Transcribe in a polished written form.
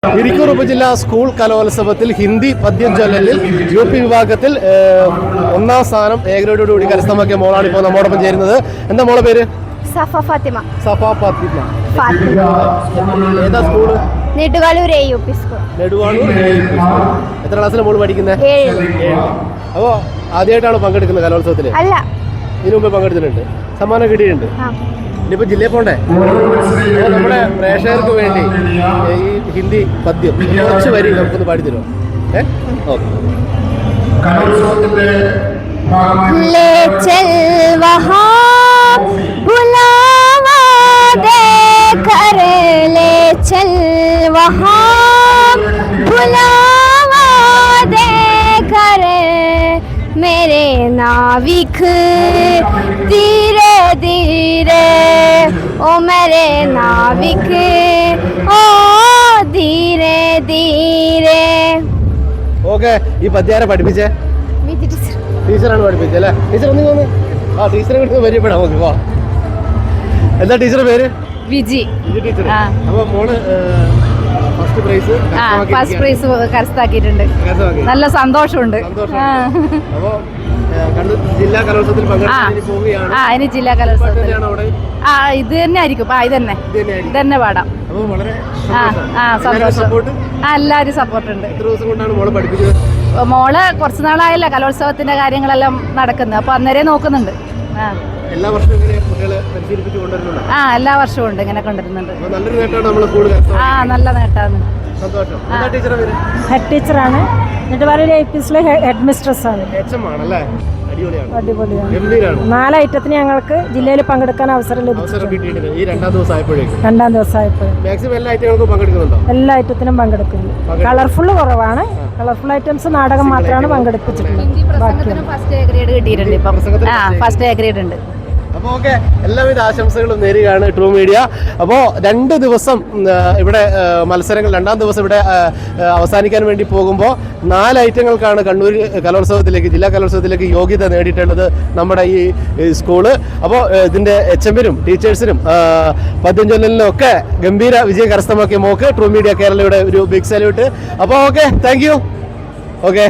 ഇരിക്കൂർ ഉപജില്ലാ സ്കൂൾ കലോത്സവത്തിൽ ഹിന്ദി പദ്യം ചൊല്ലലിൽ യു പി വിഭാഗത്തിൽ ഒന്നാം സ്ഥാനം എ ഗ്രേഡോടുകൂടി കരസ്ഥമാക്കിയ മോളാണ് ഇപ്പോൾ നമ്മോടൊപ്പം ചേരുന്നത്. എന്താ മോളെ പേര്? സഫ ഫാത്തിമ. സഫ ഫാത്തിമ. ഏതാ school? Neduvaloor AUP school. Neduvaloor AUP school. എത്ര ക്ലാസ്സിലാണ് മോള് പഠിക്കുന്നത്? 7. അപ്പോൾ ആദ്യമായിട്ടാണ് പങ്കെടുക്കുന്നത് കലോത്സവത്തിൽ? അല്ല, ഇതിനു മുമ്പ് പങ്കെടുത്തിട്ടുണ്ട്. സമ്മാനം കിട്ടിയിട്ടുണ്ട്. ഇനിയിപ്പോൾ ജില്ലയിൽ പോണ്ടേ? നമ്മുടെ പ്രേക്ഷകർക്ക് വേണ്ടി ഈ ഹിന്ദി പദ്യം കുറച്ച് വരി നമുക്കൊന്ന് പാടിത്തരുമോ? ले चल वहाँ बुलावा दे कर, ले चल वहाँ बुलावा दे कर, मेरे नाविक धीरे धीरे, ओ मेरे नाविक ओ धीरे धीरे. ഓക്കെ, ഈ പദ്യാരെ പഠിപ്പിച്ചേ? ടീച്ചറാണ് പഠിപ്പിച്ചല്ലേ? ടീച്ചർ ഒന്ന് വന്ന് ടീച്ചറെ കിട്ടുന്ന പരിചയപ്പെടാം നമുക്ക്. വാ, എന്താ ടീച്ചറുടെ പേര്? വിജി. വിജി ടീച്ചർ. അപ്പൊ മോള് ഫസ്റ്റ് പ്രൈസ് കരസ്ഥമാക്കിയിട്ടുണ്ട്. നല്ല സന്തോഷമുണ്ട്. അപ്പൊ ജില്ലാ കലോത്സവത്തിൽ പോവുകയാണ്. ഇനി ജില്ലാ കലോത്സവത്തിൽ ഇത് തന്നെ ആയിരിക്കും. ഇത് തന്നെ പാടാം. സന്തോഷം. എല്ലാവരും സപ്പോർട്ട് ഉണ്ട്. എത്ര ദിവസം കൊണ്ടാണ് മോളെ പഠിപ്പിച്ചത്? മോള് കുറച്ച് നാളായല്ല കലോത്സവത്തിന്റെ കാര്യങ്ങളെല്ലാം നടക്കുന്നത്. അപ്പൊ അന്നേരം നോക്കുന്നുണ്ട്. എല്ലാ വർഷവും കുട്ടികളെ പരിശീലിപ്പിച്ച് കൊണ്ടുവരുന്നുണ്ട്. എല്ലാ വർഷവും ഉണ്ട്, ഇങ്ങനെ കൊണ്ടുവരുന്നുണ്ട്. നല്ലൊരു നേട്ടമാണ് നമ്മളെ സ്കൂൾ. നല്ല നേട്ടമാണ്. സന്തോഷം. എന്താ ടീച്ചറെ പേര്? ഹെഡ് ടീച്ചറാണ്. നെടുവാളൂർ APSലെ ഹെഡ് മിസ്ട്രസ് ആണ്. ആണല്ലേ? അടിപൊളിയാണ്. 4 ഐറ്റത്തിന് ഞങ്ങൾക്ക് ജില്ലയിൽ പങ്കെടുക്കാൻ അവസരം ലഭിച്ചിട്ടുണ്ട്. ഈ രണ്ടാം ദിവസം ആയപ്പോഴും മാക്സിമം എല്ലാ ഐറ്റങ്ങൾക്കും പങ്കെടുക്കുന്നുണ്ടോ? എല്ലാ ഐറ്റത്തിനും പങ്കെടുക്കുന്നു. കളർഫുൾ കുറവാണ്. കളർഫുൾ ഐറ്റംസ് നാടകം മാത്രമാണ് പങ്കെടുപ്പിച്ചിട്ടുള്ളത്. ഫസ്റ്റ് എ ഗ്രേഡ് കിട്ടിയിട്ടുണ്ട്. ഇപ്പം ഫസ്റ്റ് എ ഗ്രേഡ് ഉണ്ട്. അപ്പോൾ ഓക്കെ, എല്ലാവിധ ആശംസകളും നേരുകയാണ് ട്രൂ മീഡിയ. അപ്പോൾ 2 ദിവസം ഇവിടെ മത്സരങ്ങൾ, രണ്ടാം ദിവസം ഇവിടെ അവസാനിക്കാൻ വേണ്ടി പോകുമ്പോൾ 4 ഐറ്റങ്ങൾക്കാണ് കണ്ണൂർ കലോത്സവത്തിലേക്ക്, ജില്ലാ കലോത്സവത്തിലേക്ക് യോഗ്യത നേടിയിട്ടുള്ളത് നമ്മുടെ ഈ സ്കൂള്. അപ്പോൾ ഇതിൻ്റെ HMനും ടീച്ചേഴ്സിനും പദ്യം ചൊല്ലലിനും ഒക്കെ ഗംഭീര വിജയം കരസ്ഥമാക്കിയ മോക്ക് ട്രൂ മീഡിയ കേരളയുടെ ഒരു ബിഗ് സല്യൂട്ട്. അപ്പോൾ ഓക്കെ, താങ്ക് യു. ഓക്കെ.